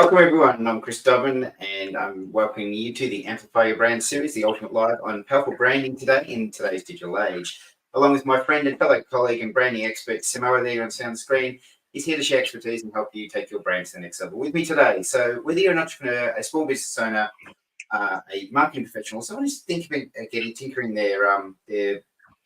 Welcome everyone, I'm Chris Dobbin and I'm welcoming you to the Amplify Your Brand series, the ultimate live on powerful branding today in today's digital age. Along with my friend and fellow colleague and branding expert, Simao, there on sound screen. He's here to share expertise and help you take your brand to the next level with me today. So whether you're an entrepreneur, a small business owner, a marketing professional, someone who's thinking of tinkering their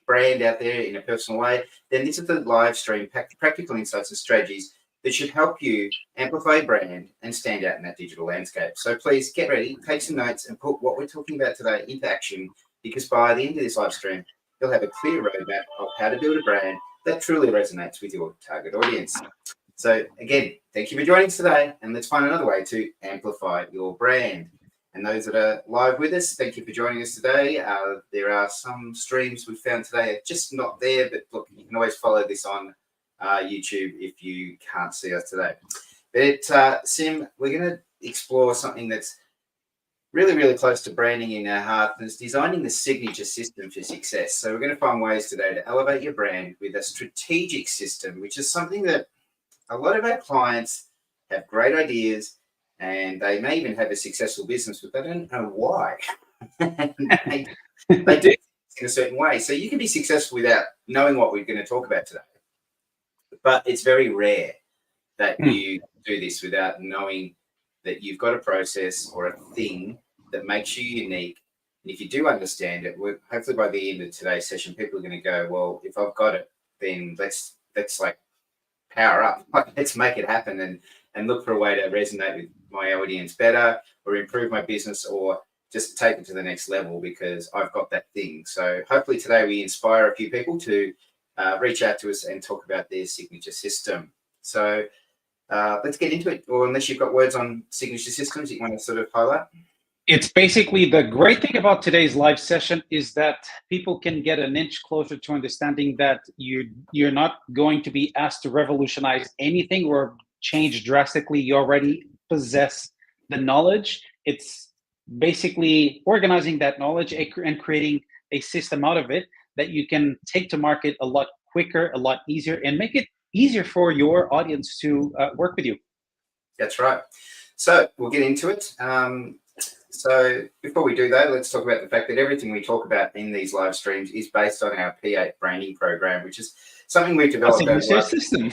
brand out there in a personal way, then this is the live stream, practical insights and strategies that should help you amplify your brand and stand out in that digital landscape. So please get ready, take some notes and put what we're talking about today into action, because by the end of this live stream, you'll have a clear roadmap of how to build a brand that truly resonates with your target audience. So again, thank you for joining us today, and let's find another way to amplify your brand. And those that are live with us, thank you for joining us today. There are some streams we found today are just not there, but look, you can always follow this on YouTube if you can't see us today. But Sim, we're going to explore something that's really, really close to branding in our heart, and it's designing the signature system for success. So we're going to find ways today to elevate your brand with a strategic system, which is something that a lot of our clients have great ideas and they may even have a successful business, but they don't know why. they do in a certain way. So you can be successful without knowing what we're going to talk about today. But it's very rare that you do this without knowing that you've got a process or a thing that makes you unique. And if you do understand it, hopefully by the end of today's session, people are going to go, well, if I've got it, then let's like power up. Let's make it happen and look for a way to resonate with my audience better or improve my business or just take it to the next level because I've got that thing. So hopefully today we inspire a few people to reach out to us and talk about their signature system. So let's get into it. Or unless you've got words on signature systems that you want to sort of highlight. It's basically the great thing about today's live session is that people can get an inch closer to understanding that you're not going to be asked to revolutionize anything or change drastically. You already possess the knowledge. It's basically organizing that knowledge and creating a system out of it that you can take to market a lot quicker, a lot easier, and make it easier for your audience to work with you. That's right. So we'll get into it. So before we do that, let's talk about the fact that everything we talk about in these live streams is based on our P8 branding program, which is something we've developed over the last system.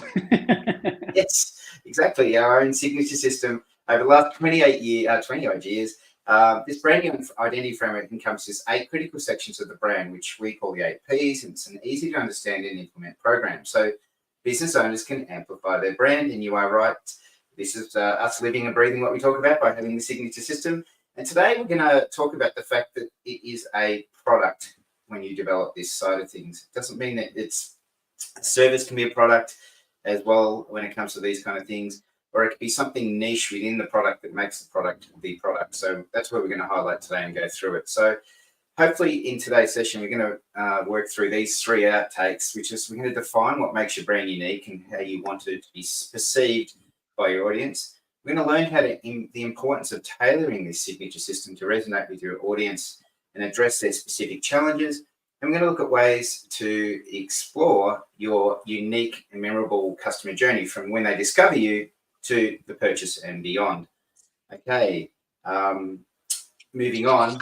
Yes, exactly. Our own signature system over the last 28 years. This branding identity framework encompasses 8 critical sections of the brand, which we call the 8 Ps, and it's an easy to understand and implement program. So business owners can amplify their brand, and you are right. This is us living and breathing what we talk about by having the signature system. And today we're going to talk about the fact that it is a product when you develop this side of things. It doesn't mean that it's service can be a product as well when it comes to these kind of things, or it could be something niche within the product that makes the product the product. So that's what we're going to highlight today and go through it. So hopefully in today's session, we're going to work through these 3 outtakes, which is we're going to define what makes your brand unique and how you want it to be perceived by your audience. We're going to learn how the importance of tailoring this signature system to resonate with your audience and address their specific challenges. And we're going to look at ways to explore your unique and memorable customer journey from when they discover you to the purchase and beyond. Okay, moving on.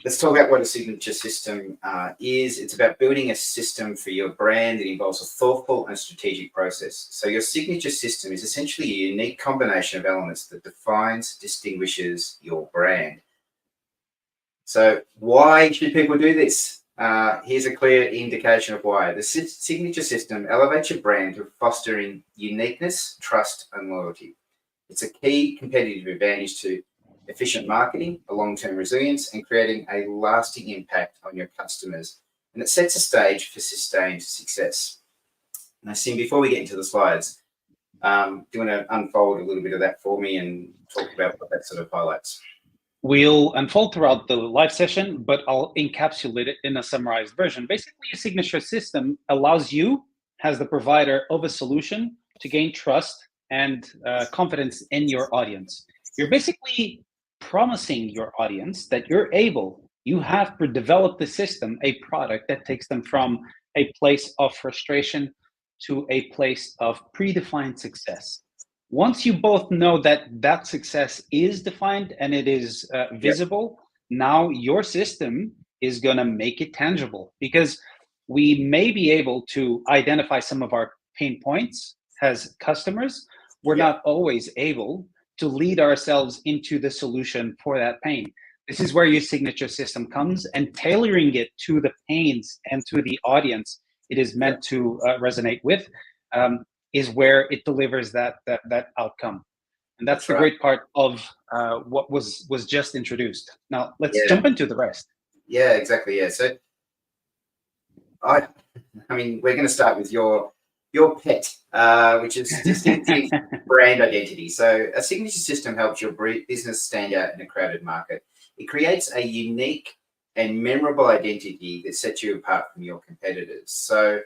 Let's talk about what a signature system is. It's about building a system for your brand that involves a thoughtful and strategic process. So your signature system is essentially a unique combination of elements that distinguishes your brand. So why should people do this? Here's a clear indication of why. The signature system elevates your brand to fostering uniqueness, trust, and loyalty. It's a key competitive advantage to efficient marketing, a long-term resilience, and creating a lasting impact on your customers. And it sets a stage for sustained success. Now, Sim, before we get into the slides, do you want to unfold a little bit of that for me and talk about what that sort of highlights? We'll unfold throughout the live session, but I'll encapsulate it in a summarized version. Basically, a signature system allows you, as the provider of a solution, to gain trust and confidence in your audience. You're basically promising your audience that you have developed the system, a product that takes them from a place of frustration to a place of predefined success. Once you both know that that success is defined and it is visible, now your system is going to make it tangible, because we may be able to identify some of our pain points as customers. We're not always able to lead ourselves into the solution for that pain. This is where your signature system comes, and tailoring it to the pains and to the audience it is meant to resonate with, is where it delivers that outcome. And that's the right. great part of what was just introduced. Now let's Yeah. jump into the rest. Yeah, exactly. Yeah. So I mean, we're going to start with your pet, which is distinctive brand identity. So a signature system helps your business stand out in a crowded market. It creates a unique and memorable identity that sets you apart from your competitors. So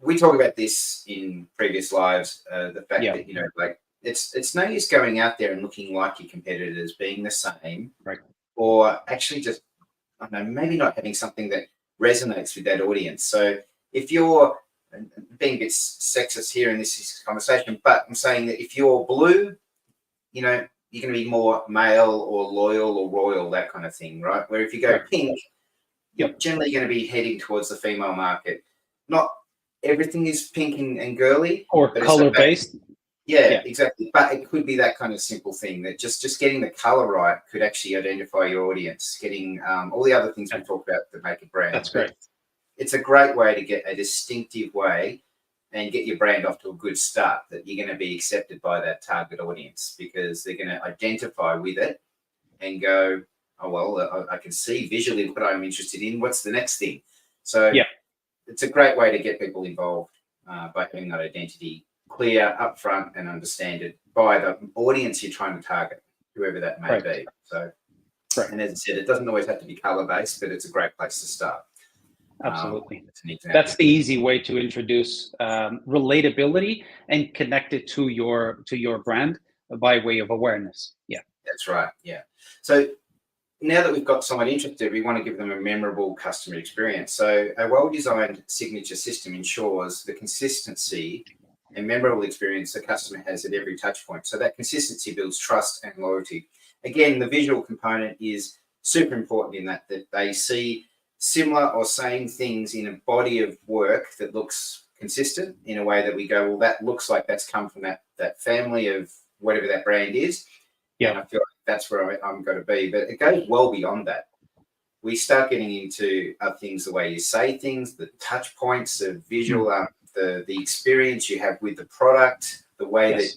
we talk about this in previous lives, the fact that, you know, like it's no use going out there and looking like your competitors, being the same, Right. or actually just, I don't know, maybe not having something that resonates with that audience. So if you're being a bit sexist here in this conversation, but I'm saying that if you're blue, you know, you're going to be more male or loyal or royal, that kind of thing, right? Where if you go pink, you're generally going to be heading towards the female market. Not everything is pink and girly, or color based. Yeah, exactly. But it could be that kind of simple thing that just getting the color right could actually identify your audience. Getting all the other things we talked about that make a brand. That's great. It's a great way to get a distinctive way and get your brand off to a good start, that you're going to be accepted by that target audience, because they're going to identify with it and go, oh, well, I can see visually what I'm interested in. What's the next thing? So it's a great way to get people involved by having that identity clear, upfront, and understand it by the audience you're trying to target, whoever that may be. So, and as I said, it doesn't always have to be color-based, but it's a great place to start. Absolutely. That's the easy way to introduce relatability and connect it to your brand by way of awareness. Yeah. That's right. Yeah. So now that we've got someone interested, we want to give them a memorable customer experience. So a well-designed signature system ensures the consistency and memorable experience the customer has at every touch point. So that consistency builds trust and loyalty. Again, the visual component is super important in that they see similar or same things in a body of work that looks consistent in a way that we go, well, that looks like that's come from that family of whatever that brand is. Yeah. And I feel like that's where I'm going to be. But it goes well beyond that. We start getting into things, the way you say things, the touch points, the visual, the experience you have with the product, the way that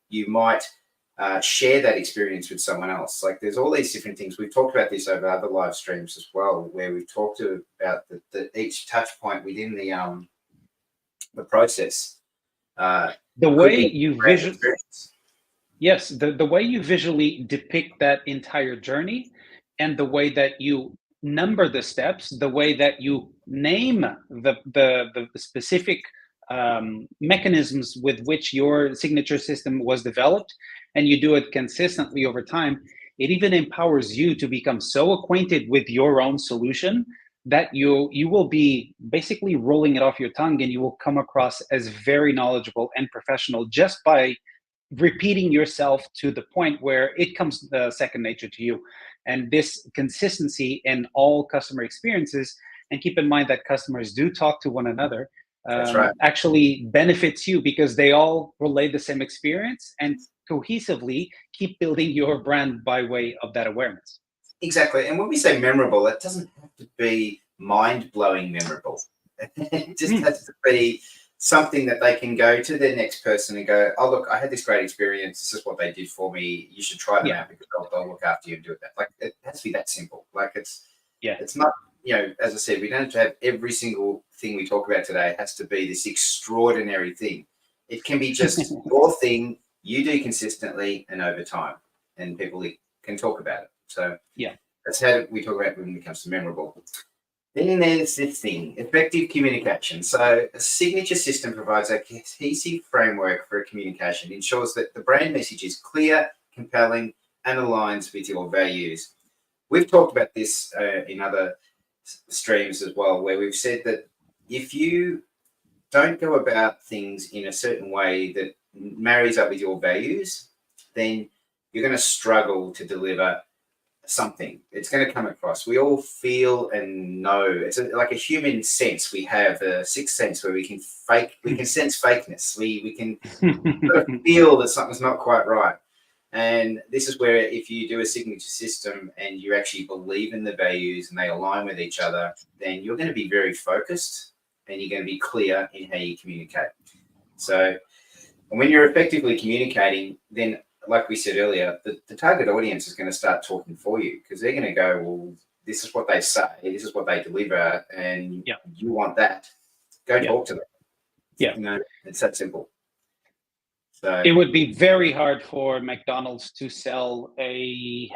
you might share that experience with someone else. Like there's all these different things. We've talked about this over other live streams as well, where we've talked about each touch point within the process. The way you the way you visually depict that entire journey, and the way that you number the steps, the way that you name the specific mechanisms with which your signature system was developed, and you do it consistently over time, it even empowers you to become so acquainted with your own solution that you will be basically rolling it off your tongue, and you will come across as very knowledgeable and professional just by repeating yourself to the point where it comes second nature to you. And this consistency in all customer experiences, and keep in mind that customers do talk to one another, actually benefits you, because they all relay the same experience and cohesively keep building your brand by way of that awareness. Exactly. And when we say memorable, it doesn't have to be mind-blowing memorable. It just has to be something that they can go to their next person and go, oh, look, I had this great experience. This is what they did for me. You should try them out, because they'll look after you and do it. Like, it has to be that simple. Like it's not, you know, as I said, we don't have to have every single thing we talk about today. It has to be this extraordinary thing. It can be just your thing you do consistently and over time, and people can talk about it. So that's how we talk about when it comes to memorable. Then there's this thing, effective communication. So a signature system provides a cohesive framework for communication, ensures that the brand message is clear, compelling, and aligns with your values. We've talked about this in other streams as well, where we've said that if you don't go about things in a certain way that marries up with your values, then you're going to struggle to deliver something. It's going to come across. We all feel and know. It's like a human sense. We have a sixth sense where we can sense fakeness. We can sort of feel that something's not quite right. And this is where if you do a signature system and you actually believe in the values and they align with each other, then you're going to be very focused and you're going to be clear in how you communicate. So when you're effectively communicating, then like we said earlier, the target audience is going to start talking for you, because they're going to go, well, this is what they say, this is what they deliver, and you want that. Go talk to them. Yeah. You know, it's that simple. So it would be very hard for McDonald's to sell a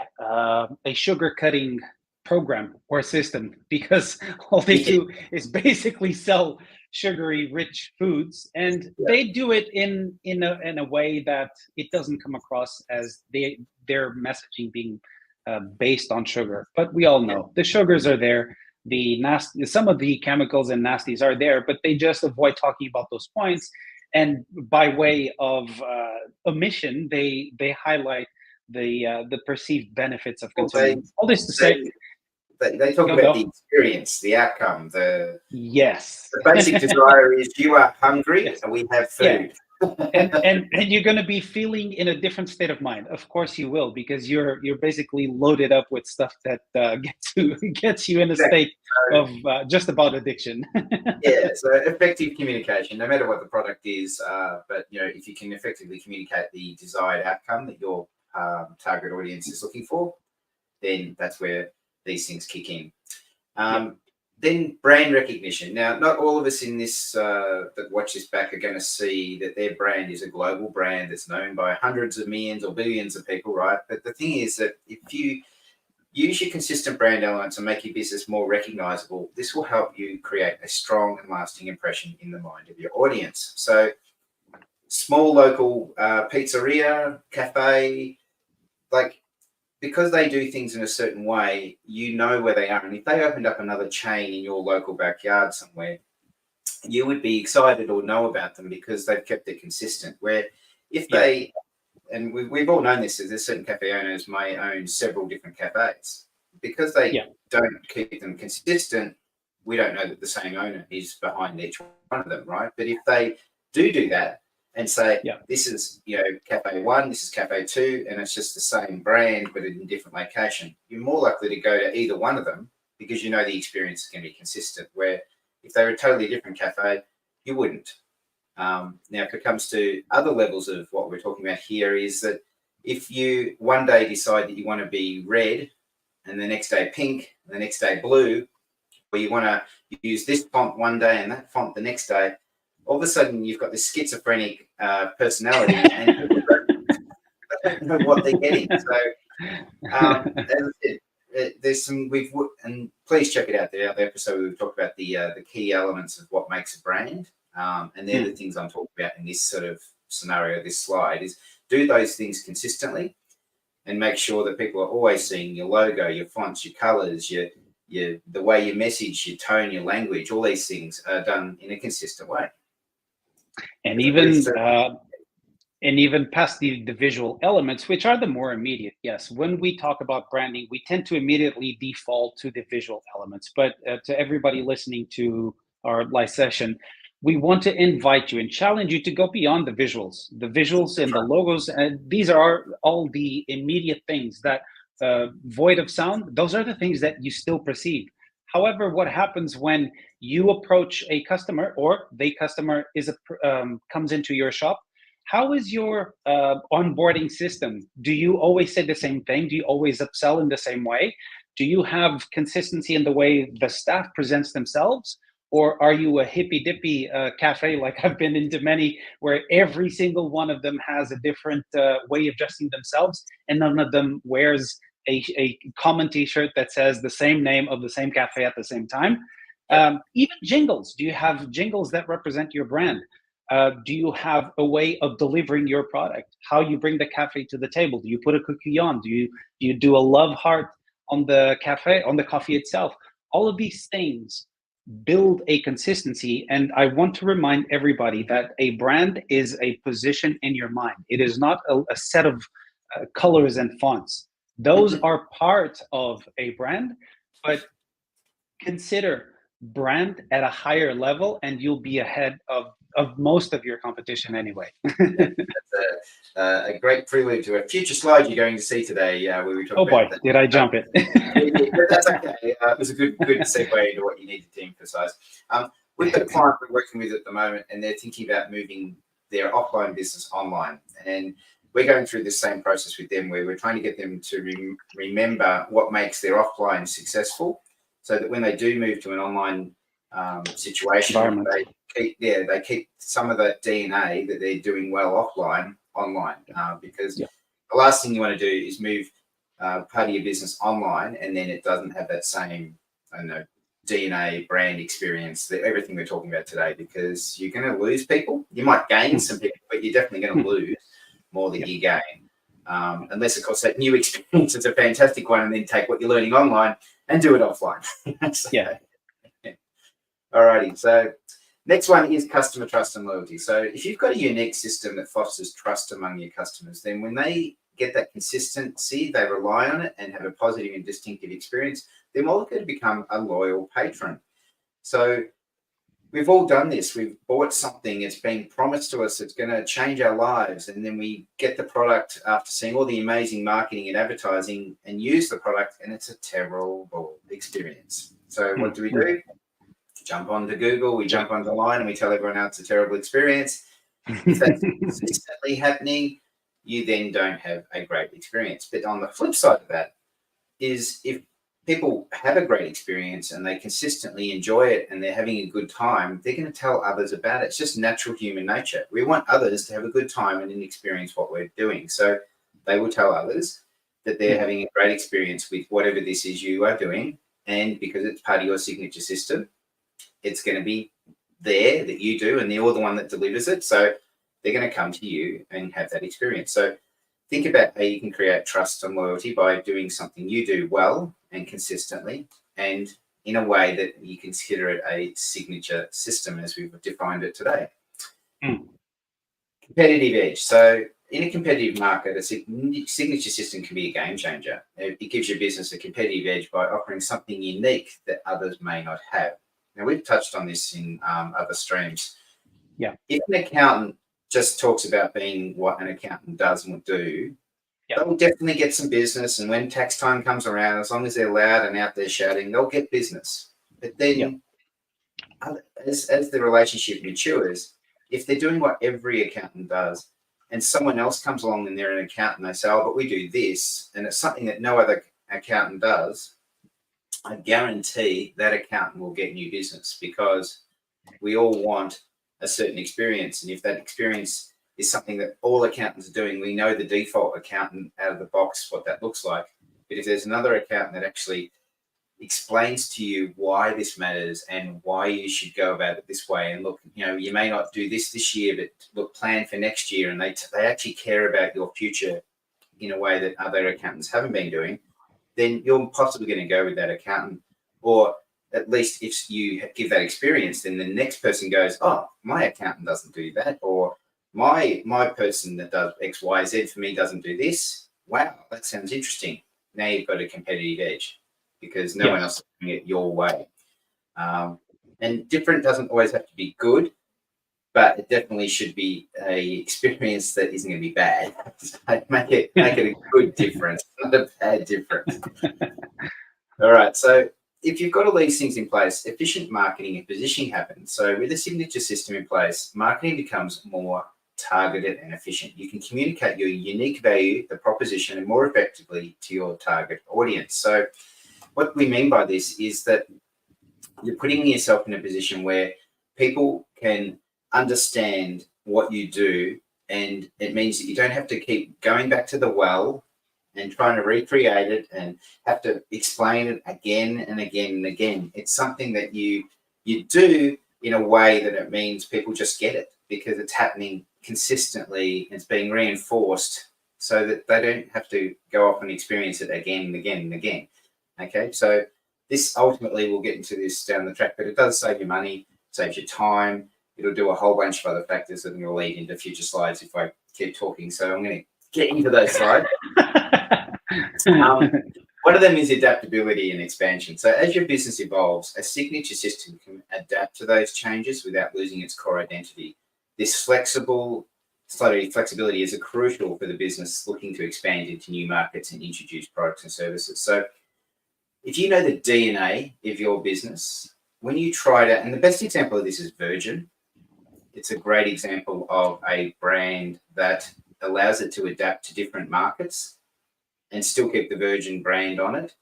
sugar cutting program or system, because all they do is basically sell sugary rich foods, and they do it in a way that it doesn't come across as their messaging being based on sugar. But we all know the sugars are there, the nasty, some of the chemicals and nasties are there, but they just avoid talking about those points. And by way of omission, they highlight the perceived benefits of consuming. All this to say, they talk about the experience, the outcome, the basic desire is you are hungry and we have food. and you're going to be feeling in a different state of mind. Of course you will, because you're basically loaded up with stuff that gets you in a state of just about addiction. So effective communication, no matter what the product is, but if you can effectively communicate the desired outcome that your target audience is looking for, then that's where these things kick in. Then brand recognition. Now, not all of us in this that watch this back are going to see that their brand is a global brand that's known by hundreds of millions or billions of people, right? But the thing is that if you use your consistent brand elements and make your business more recognizable, this will help you create a strong and lasting impression in the mind of your audience. So small local pizzeria, cafe, because they do things in a certain way, you know where they are. And if they opened up another chain in your local backyard somewhere, you would be excited or know about them because they've kept it consistent. Where if they, and we've all known this, there's certain cafe owners may own several different cafes. Because they don't keep them consistent, we don't know that the same owner is behind each one of them, right? But if they do that, and say, this is cafe 1, this is cafe 2, and it's just the same brand but in a different location, you're more likely to go to either one of them because the experience is going to be consistent. Where if they were a totally different cafe, you wouldn't. Now, if it comes to other levels of what we're talking about here, is that if you one day decide that you want to be red and the next day pink and the next day blue, or you want to use this font one day and that font the next day, all of a sudden you've got this schizophrenic personality and people don't know what they're getting. So as I said, there's some, and please check it out, the other episode we've talked about the key elements of what makes a brand, and they're the things I'm talking about in this sort of scenario. This slide is do those things consistently and make sure that people are always seeing your logo, your fonts, your colors, the way you message, your tone, your language. All these things are done in a consistent way. And even past the visual elements, which are the more immediate. Yes, when we talk about branding, we tend to immediately default to the visual elements. But to everybody listening to our live session, we want to invite you and challenge you to go beyond the visuals. The visuals and the logos, and these are all the immediate things that, void of sound, those are the things that you still perceive. However, what happens when you approach a customer, or the customer comes into your shop? How is your onboarding system? Do you always say the same thing? Do you always upsell in the same way? Do you have consistency in the way the staff presents themselves? Or are you a hippy-dippy cafe, like I've been into many, where every single one of them has a different way of dressing themselves, and none of them wears a common t-shirt that says the same name of the same cafe at the same time? Even jingles. Do you have jingles that represent your brand? Do you have a way of delivering your product? How you bring the cafe to the table? Do you put a cookie on? Do you do a love heart on the cafe, on the coffee itself? All of these things build a consistency. And I want to remind everybody that a brand is a position in your mind. It is not a set of colors and fonts. Those are part of a brand, but consider brand at a higher level and you'll be ahead of most of your competition anyway. That's a great prelude to a future slide you're going to see today, where we talk Oh about boy, that. did I jump it? But that's okay. It was a good segue into what you needed to emphasize. We've got a client we're working with at the moment, and they're thinking about moving their offline business online. And we're going through the same process with them, where we're trying to get them to remember what makes their offline successful, so that when they do move to an online situation, they keep some of that DNA that they're doing well offline online, because the last thing you want to do is move part of your business online and then it doesn't have that same, I don't know, DNA brand experience, that everything we're talking about today, because you're going to lose people. You might gain some people, but you're definitely going to lose more than you gain. Unless, of course, that new experience is a fantastic one, and then take what you're learning online and do it offline. Alrighty, so next one is customer trust and loyalty. So if you've got a unique system that fosters trust among your customers, then when they get that consistency, they rely on it and have a positive and distinctive experience, they're more likely to become a loyal patron. So we've all done this. We've bought something, it's been promised to us, it's going to change our lives, and then we get the product after seeing all the amazing marketing and advertising and use the product, and it's a terrible experience. So what do? Jump onto Google, we jump onto line, and we tell everyone else it's a terrible experience. If that's consistently happening, you then don't have a great experience. But on the flip side of that is, if people have a great experience and they consistently enjoy it and they're having a good time, they're going to tell others about it. It's just natural human nature. We want others to have a good time and experience what we're doing. So they will tell others that they're having a great experience with whatever this is you are doing. And because it's part of your signature system, it's going to be there that you do, and you're the one that delivers it. So they're going to come to you and have that experience. So think about how you can create trust and loyalty by doing something you do well and consistently, and in a way that you consider it a signature system as we've defined it today. Competitive edge. So in a competitive market, a signature system can be a game changer. It gives your business a competitive edge by offering something unique that others may not have. Now, we've touched on this in other streams. If an accountant just talks about being what an accountant does and will do, they'll definitely get some business. And when tax time comes around, as long as they're loud and out there shouting, they'll get business. But then as the relationship matures, if they're doing what every accountant does and someone else comes along and they're an accountant, and they say, oh, but we do this, and it's something that no other accountant does, I guarantee that accountant will get new business, because we all want a certain experience. And if that experience is something that all accountants are doing, we know the default accountant out of the box what that looks like. But if there's another accountant that actually explains to you why this matters and why you should go about it this way, and look, you may not do this year, but look, plan for next year, and they actually care about your future in a way that other accountants haven't been doing, then you're possibly going to go with that accountant. Or at least if you give that experience, then the next person goes, oh, my accountant doesn't do that, or my person that does X, Y, Z for me doesn't do this. Wow, that sounds interesting. Now you've got a competitive edge, because no one else is doing it your way. And different doesn't always have to be good, but it definitely should be a experience that isn't going to be bad. So make it a good difference, not a bad difference. All right. So if you've got all these things in place, efficient marketing and positioning happens. So with a signature system in place, marketing becomes more targeted and efficient. You can communicate your unique value, the proposition, and more effectively to your target audience. So what we mean by this is that you're putting yourself in a position where people can understand what you do, and it means that you don't have to keep going back to the well and trying to recreate it and have to explain it again and again and again. It's something that you do in a way that it means people just get it, because it's happening consistently. It's being reinforced so that they don't have to go off and experience it again and again and again. Okay, so This ultimately, we'll get into this down the track, but it does save you money, saves you time. It'll do a whole bunch of other factors that will lead into future slides if I keep talking. So I'm going to get into those slides. One of them is adaptability and expansion. So as your business evolves, a signature system can adapt to those changes without losing its core identity. This flexibility is crucial for the business looking to expand into new markets and introduce products and services. So if you know the DNA of your business, when you try to, and the best example of this is Virgin. It's a great example of a brand that allows it to adapt to different markets and still keep the Virgin brand on it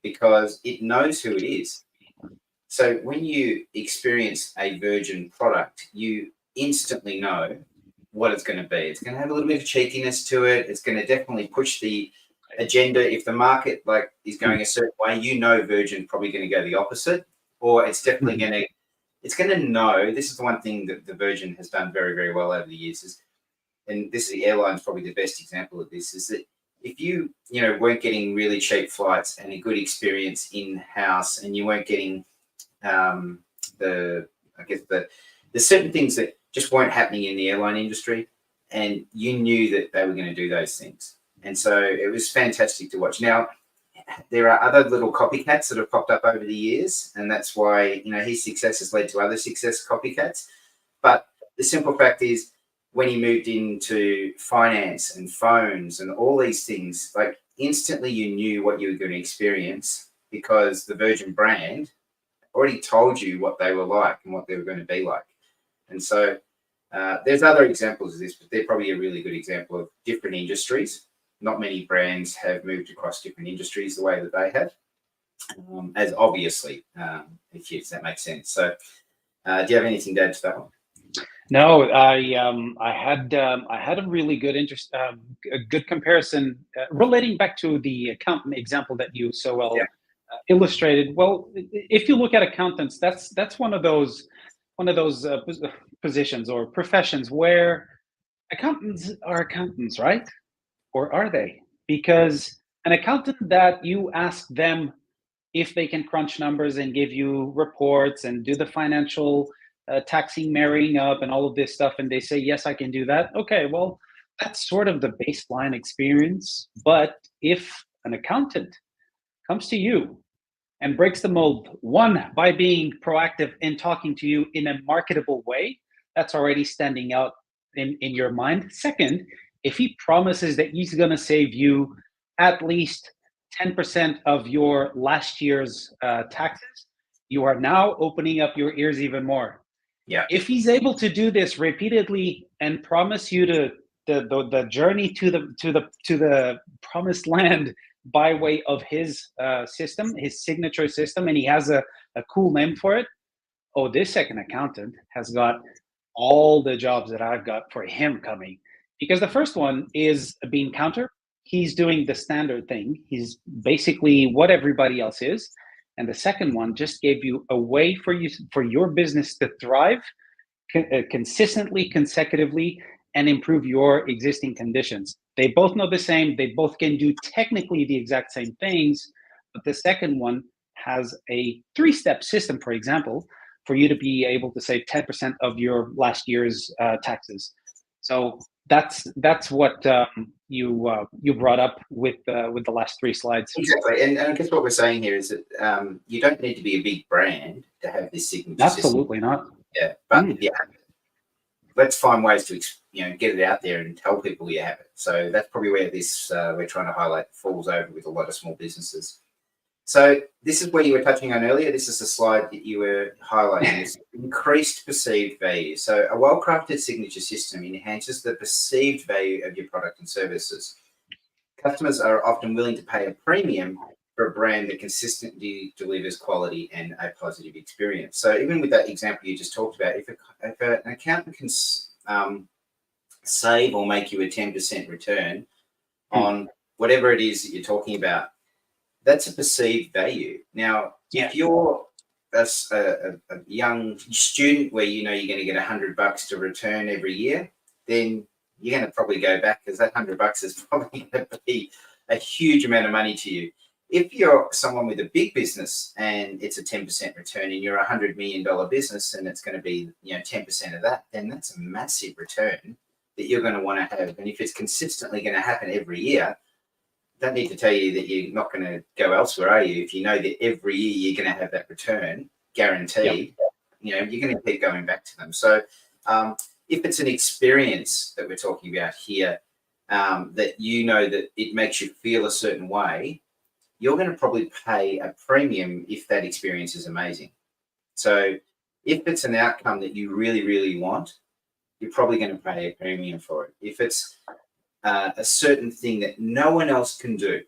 because it knows who it is. So when you experience a Virgin product, you instantly know what it's going to be. It's going to have a little bit of cheekiness to it. It's going to definitely push the agenda. If the market is going a certain way, you know Virgin's probably going to go the opposite, or it's definitely going to. It's going to know. This is the one thing that the Virgin has done very, very well over the years. And this is the airline's probably the best example of this. Is that if you weren't getting really cheap flights and a good experience in house, and you weren't getting there's certain things that just weren't happening in the airline industry, and you knew that they were going to do those things. And so it was fantastic to watch. Now, there are other little copycats that have popped up over the years, and that's why his success has led to other success copycats. But the simple fact is, when he moved into finance and phones and all these things, instantly you knew what you were going to experience because the Virgin brand already told you what they were like and what they were going to be like. And so there's other examples of this, but they're probably a really good example of different industries. Not many brands have moved across different industries the way that they have, as obviously, if that makes sense. So do you have anything to add to that one? No, I had a really good a good comparison relating back to the accountant example that you so well illustrated. Well, if you look at accountants, that's one of those positions or professions where accountants are accountants, right? Or are they? Because an accountant that you ask them if they can crunch numbers and give you reports and do the financial taxing, marrying up, and all of this stuff, and they say, yes, I can do that. Okay, well, that's sort of the baseline experience. But if an accountant comes to you and breaks the mold, one, by being proactive and talking to you in a marketable way, that's already standing out in your mind. Second, if he promises that he's going to save you at least 10% of your last year's taxes, you are now opening up your ears even more. Yeah. If he's able to do this repeatedly and promise you the journey to the promised land by way of his system, his signature system, and he has a cool name for it, oh, this second accountant has got all the jobs that I've got for him coming. Because the first one is a bean counter. He's doing the standard thing. He's basically what everybody else is. And the second one just gave you a way for your business to thrive consistently, consecutively, and improve your existing conditions. They both know the same. They both can do technically the exact same things. But the second one has a 3-step system, for example, for you to be able to save 10% of your last year's taxes. So that's what you brought up with the last 3 slides. Exactly, and I guess what we're saying here is that you don't need to be a big brand to have this signature Absolutely system. not. Yeah, but let's find ways to get it out there and tell people you have it. So that's probably where this we're trying to highlight falls over with a lot of small businesses. So this is where you were touching on earlier. This is the slide that you were highlighting, this increased perceived value. So a well-crafted signature system enhances the perceived value of your product and services. Customers are often willing to pay a premium for a brand that consistently delivers quality and a positive experience. So even with that example you just talked about, if an accountant can save or make you a 10% return on whatever it is that you're talking about, that's a perceived value. Now, if you're a young student where you're going to get $100 to return every year, then you're going to probably go back because that $100 is probably going to be a huge amount of money to you. If you're someone with a big business and it's a 10% return and you're a $100 million business and it's going to be 10% of that, then that's a massive return that you're going to want to have. And if it's consistently going to happen every year, don't need to tell you that you're not going to go elsewhere, are you? If you know that every year you're going to have that return guaranteed, you're going to keep going back to them. So if it's an experience that we're talking about here, that that it makes you feel a certain way, you're going to probably pay a premium if that experience is amazing. So if it's an outcome that you really, really want, you're probably going to pay a premium for it. If it's a certain thing that no one else can do,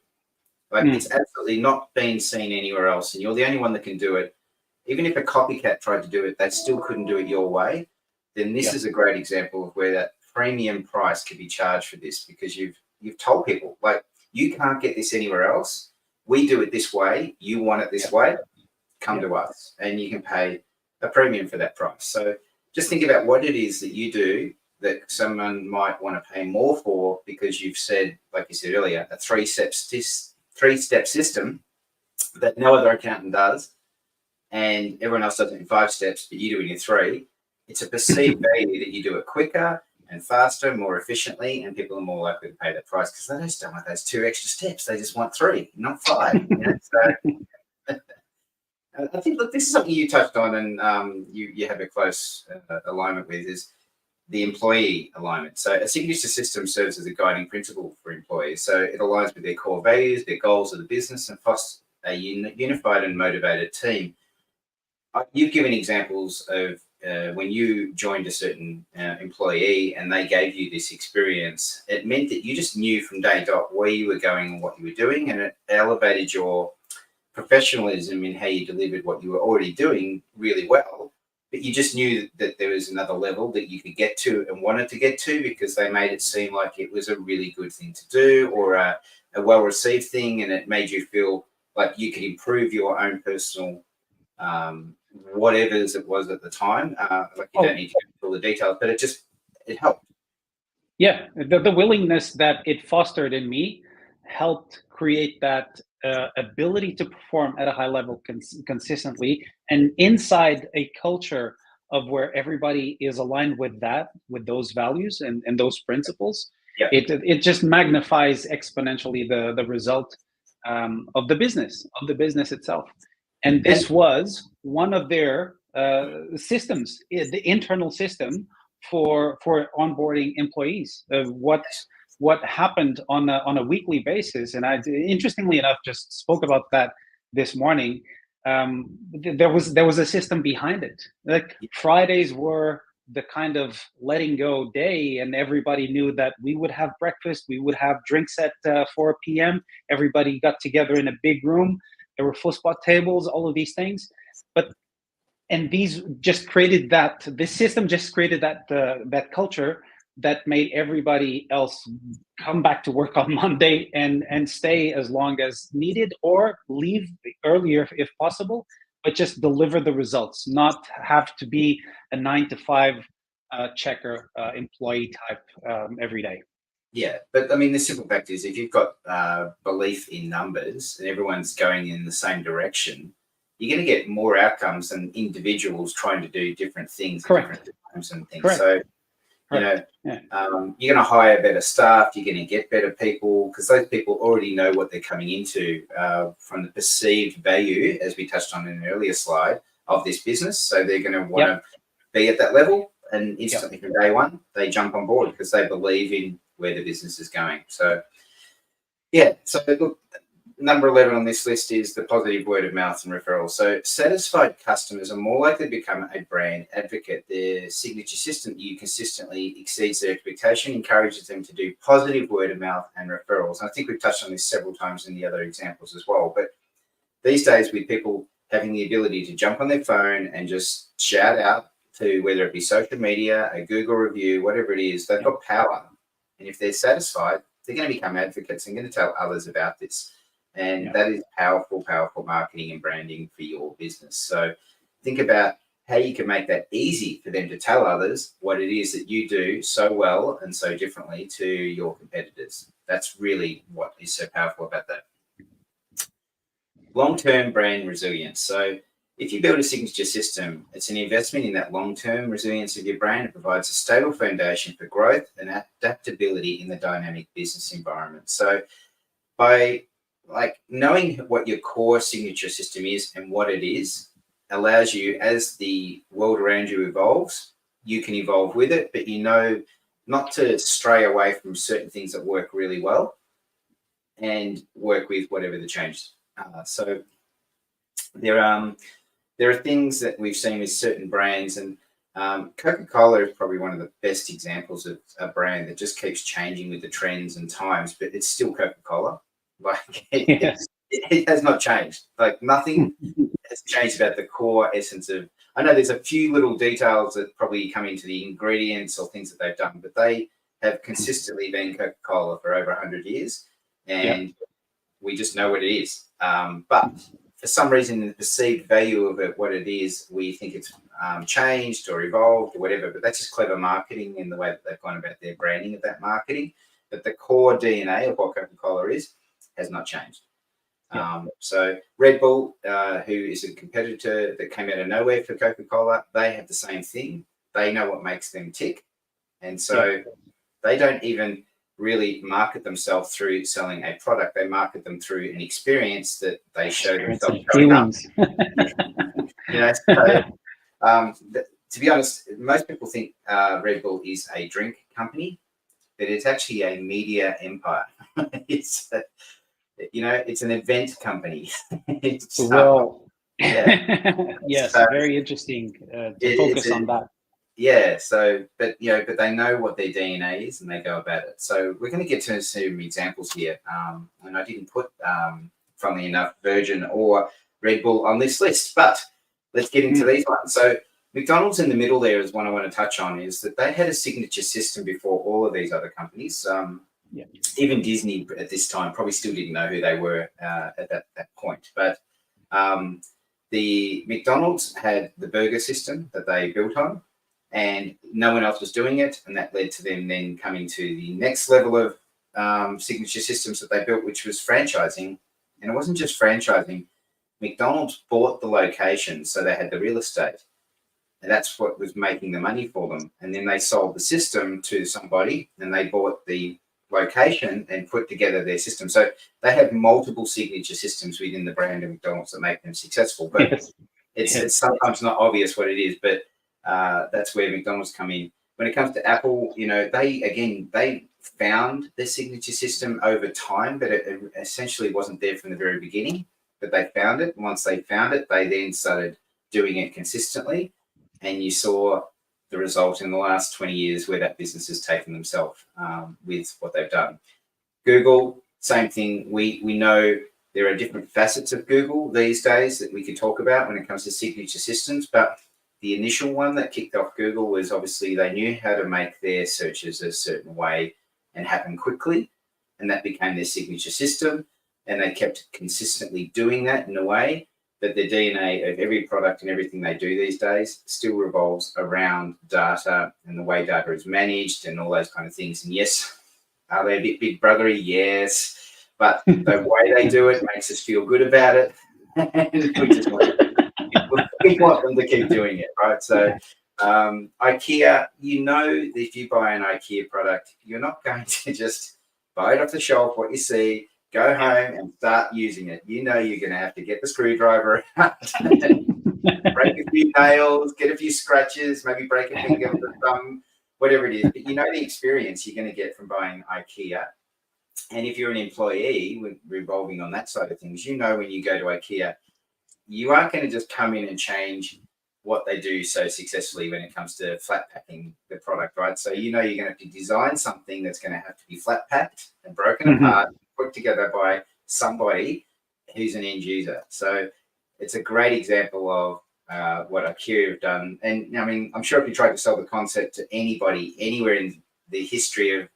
like it's absolutely not been seen anywhere else and you're the only one that can do it, even if a copycat tried to do it, they still couldn't do it your way, then this is a great example of where that premium price could be charged for this, because you've told people, like, you can't get this anywhere else. We do it this way. You want it this way. Come to us, and you can pay a premium for that price. So just think about what it is that you do that someone might want to pay more for, because you've said, like you said earlier, a three-step system that no other accountant does, and everyone else does it in 5 steps, but you do it in 3. It's a perceived value that you do it quicker and faster, more efficiently, and people are more likely to pay that price because they just don't want those 2 extra steps. They just want 3, not 5. So I think, look, this is something you touched on, and you have a close alignment with, is the employee alignment. So a signature system serves as a guiding principle for employees. So it aligns with their core values, their goals of the business, and fosters a unified and motivated team. You've given examples of when you joined a certain employee and they gave you this experience. It meant that you just knew from day dot where you were going and what you were doing, and it elevated your professionalism in how you delivered what you were already doing really well. But you just knew that there was another level that you could get to and wanted to get to, because they made it seem like it was a really good thing to do, or a well-received thing, and it made you feel like you could improve your own personal whatever it was at the time. Like, you don't need to go into all the details, but it helped. Yeah, the willingness that it fostered in me helped create that ability to perform at a high level consistently, and inside a culture of where everybody is aligned with those values and those principles. It just magnifies exponentially the result of the business itself. And this was one of their systems, the internal system for onboarding employees. What happened on a weekly basis, and I, interestingly enough, just spoke about that this morning. There was a system behind it. Like, Fridays were the kind of letting go day, and everybody knew that we would have breakfast, we would have drinks at 4 p.m. Everybody got together in a big room. There were full spot tables, all of these things. And these just created this system just created that culture that made everybody else come back to work on Monday and stay as long as needed, or leave earlier if possible, but just deliver the results, not have to be a 9 to 5 checker employee type every day. Yeah, but I mean, the simple fact is, if you've got belief in numbers and everyone's going in the same direction, you're going to get more outcomes than individuals trying to do different things at different times and things. Correct. So, you're going to hire better staff, you're going to get better people, because those people already know what they're coming into from the perceived value, as we touched on in an earlier slide, of this business. So they're going to want to be at that level, and instantly from day one, they jump on board because they believe in where the business is going. So, so look, number 11 on this list is the positive word of mouth and referrals. So satisfied customers are more likely to become a brand advocate. Their signature system consistently exceeds their expectation, encourages them to do positive word of mouth and referrals. And I think we've touched on this several times in the other examples as well. But these days, with people having the ability to jump on their phone and just shout out to, whether it be social media, a Google review, whatever it is, they've got power. And if they're satisfied, they're going to become advocates and going to tell others about this. And that is powerful, powerful marketing and branding for your business. So think about how you can make that easy for them to tell others what it is that you do so well and so differently to your competitors. That's really what is so powerful about that. long-term brand resilience. So if you build a signature system, it's an investment in that long-term resilience of your brand. It provides a stable foundation for growth and adaptability in the dynamic business environment. So by knowing what your core signature system is and what it is, allows you, as the world around you evolves, you can evolve with it, but not to stray away from certain things that work really well and work with whatever the changes. So there are things that we've seen with certain brands, and Coca-Cola is probably one of the best examples of a brand that just keeps changing with the trends and times, but it's still Coca-Cola. It has not changed. Nothing has changed about the core essence of. I know there's a few little details that probably come into the ingredients or things that they've done, but they have consistently been Coca-Cola for over 100 years, and we just know what it is. But for some reason, the perceived value of it, what it is, we think it's changed or evolved or whatever, but that's just clever marketing in the way that they've gone about their branding of that marketing. But the core DNA of what Coca-Cola has not changed. So Red Bull, who is a competitor that came out of nowhere for Coca-Cola, they have the same thing. They know what makes them tick. And so they don't even really market themselves through selling a product. They market them through an experience that they show themselves showing up. To be honest, most people think Red Bull is a drink company, but it's actually a media empire. It's an event company. Yes, very interesting to focus on that. Yeah, so, but they know what their DNA is and they go about it. So we're going to get to some examples here. And I didn't put, funnily enough, Virgin or Red Bull on this list, but let's get into these ones. So McDonald's in the middle there is one I want to touch on, is that they had a signature system before all of these other companies. Even Disney at this time probably still didn't know who they were at that point. But the McDonald's had the burger system that they built on, and no one else was doing it. And that led to them then coming to the next level of signature systems that they built, which was franchising. And it wasn't just franchising. McDonald's bought the location, so they had the real estate. And that's what was making the money for them. And then they sold the system to somebody, and they bought the location and put together their system. So they have multiple signature systems within the brand of McDonald's that make them successful. But it's sometimes not obvious what it is, but that's where McDonald's come in. When it comes to Apple, they found their signature system over time, but it essentially wasn't there from the very beginning. But they found it. And once they found it, they then started doing it consistently. And you saw the result in the last 20 years where that business has taken themselves with what they've done. Google, same thing. We know there are different facets of Google these days that we could talk about when it comes to signature systems, but the initial one that kicked off Google was obviously they knew how to make their searches a certain way and happen quickly, and that became their signature system, and they kept consistently doing that in a way that the DNA of every product and everything they do these days still revolves around data and the way data is managed and all those kind of things. And yes, are they a bit big brothery? Yes, but the way they do it makes us feel good about it. And we want them to keep doing it, right? So IKEA, if you buy an IKEA product, you're not going to just buy it off the shelf, what you see, go home and start using it. You're going to have to get the screwdriver out, break a few nails, get a few scratches, maybe break a finger with a thumb, whatever it is. But the experience you're going to get from buying IKEA. And if you're an employee, revolving on that side of things, when you go to IKEA, you aren't going to just come in and change what they do so successfully when it comes to flat packing the product, right? So you're going to have to design something that's going to have to be flat packed and broken apart, put together by somebody who's an end user. So it's a great example of what IKEA have done. And I'm sure if you tried to sell the concept to anybody anywhere in the history of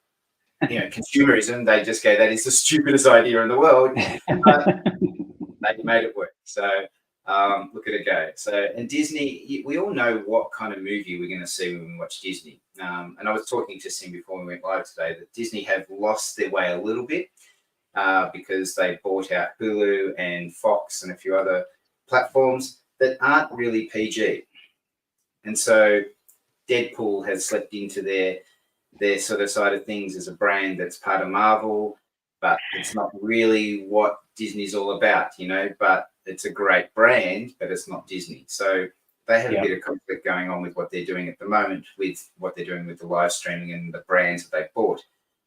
consumerism, they just go, that is the stupidest idea in the world. They made it work. So look at it go. So, and Disney, we all know what kind of movie we're going to see when we watch Disney. And I was talking to Sim before we went live today that Disney have lost their way a little bit. because they bought out Hulu and Fox and a few other platforms that aren't really PG. And so Deadpool has slipped into their sort of side of things as a brand that's part of Marvel, but it's not really what Disney's all about, you know, but it's a great brand, but it's not Disney. So they have a bit of conflict going on with what they're doing at the moment, with what they're doing with the live streaming and the brands that they've bought.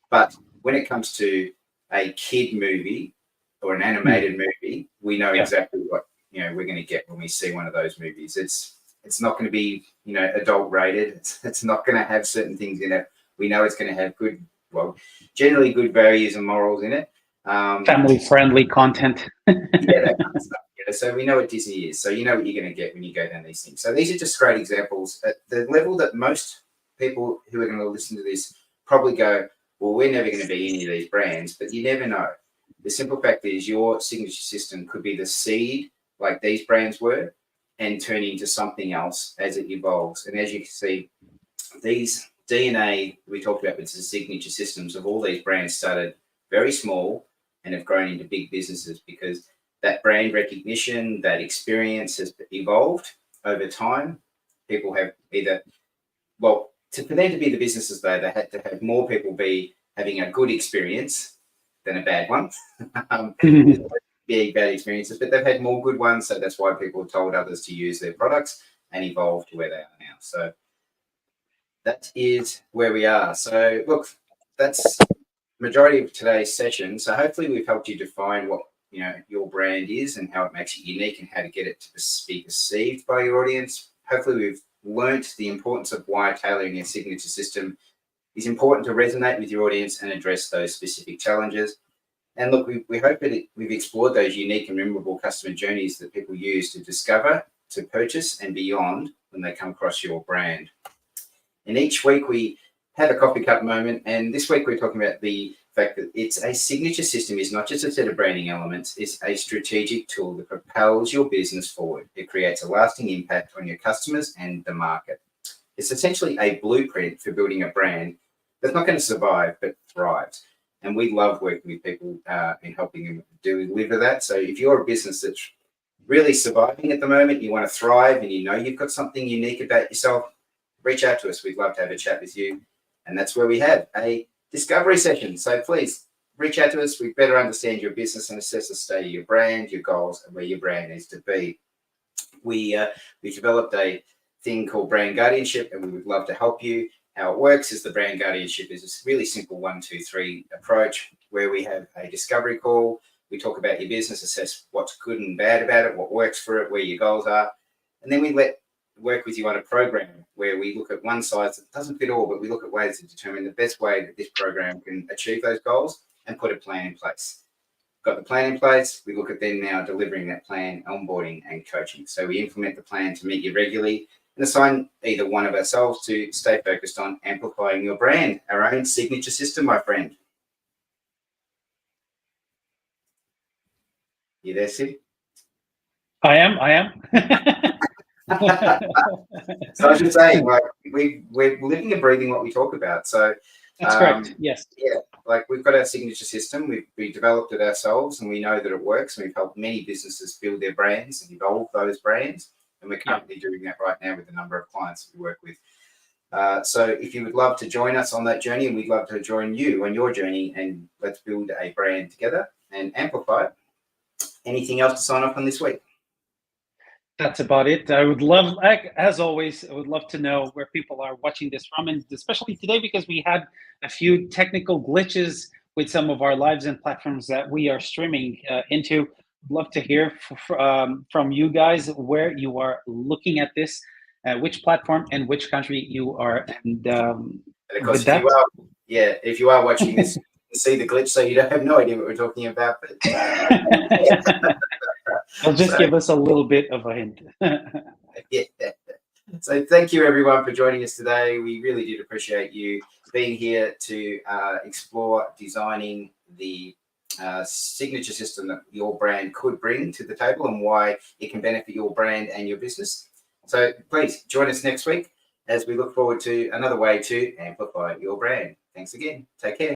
But when it comes to a kid movie or an animated movie, we know exactly what, you know, we're going to get when we see one of those movies. It's not going to be, you know, adult rated. It's not going to have certain things in it. We know it's going to have good, well, generally good values and morals in it. Family-friendly content. That kind of stuff. Yeah, so we know what Disney is. So you know what you're going to get when you go down these things. So these are just great examples at the level that most people who are going to listen to this probably go, well, we're never going to be any of these brands, but you never know. The simple fact is your signature system could be the seed, like these brands were, and turn into something else as it evolves. And as you can see, these DNA we talked about with the signature systems of all these brands started very small and have grown into big businesses because that brand recognition, that experience has evolved over time. People have either, well, for them to be the businesses they had to have more people be having a good experience than a bad one. Big bad experiences, but they've had more good ones, so that's why people have told others to use their products and evolve to where they are now. So that is where we are. So look, that's the majority of today's session. So hopefully we've helped you define what, you know, your brand is and how it makes it unique and how to get it to be perceived by your audience. Hopefully we've learnt the importance of why tailoring your signature system is important to resonate with your audience and address those specific challenges. And look, we hope that we've explored those unique and memorable customer journeys that people use to discover, to purchase, and beyond when they come across your brand. And each week we have a coffee cup moment. And this week we're talking about the fact that it's a signature system is not just a set of branding elements. It's a strategic tool that propels your business forward. It creates a lasting impact on your customers and the market. It's essentially a blueprint for building a brand that's not going to survive, but thrives. And we love working with people and helping them deliver that. So if you're a business that's really surviving at the moment, you want to thrive and you know you've got something unique about yourself, reach out to us. We'd love to have a chat with you. And that's where we have a discovery session. So please reach out to us. We better understand your business and assess the state of your brand, your goals, and where your brand needs to be. We developed a thing called brand guardianship, and we would love to help you. How it works is the brand guardianship is a really simple 1, 2, 3 approach where we have a discovery call. We talk about your business, assess what's good and bad about it, what works for it, where your goals are. And then we work with you on a program where we look at one size that doesn't fit all, but we look at ways to determine the best way that this program can achieve those goals and put a plan in place. Got the plan in place, we look at then now delivering that plan, onboarding and coaching. So we implement the plan to meet you regularly and assign either one of ourselves to stay focused on amplifying your brand, our own signature system, my friend. You there, Sid? I am. So I was just saying, like, we're living and breathing what we talk about. So that's correct. Yes. Yeah, like we've got our signature system. We developed it ourselves, and we know that it works. And we've helped many businesses build their brands and evolve those brands. And we're currently doing that right now with a number of clients that we work with. So if you would love to join us on that journey, and we'd love to join you on your journey, and let's build a brand together and amplify it. Anything else to sign off on this week? That's about it. I would love, as always, I would love to know where people are watching this from, and especially today because we had a few technical glitches with some of our lives and platforms that we are streaming into. Love to hear from you guys where you are looking at this, which platform and which country you are. And of course, if you are watching this, see the glitch, so you don't have no idea what we're talking about. But I'll just give us a little bit of a hint. Yeah. So thank you everyone for joining us today. We really did appreciate you being here to explore designing the signature system that your brand could bring to the table and why it can benefit your brand and your business. So please join us next week as we look forward to another way to amplify your brand. Thanks again. Take care.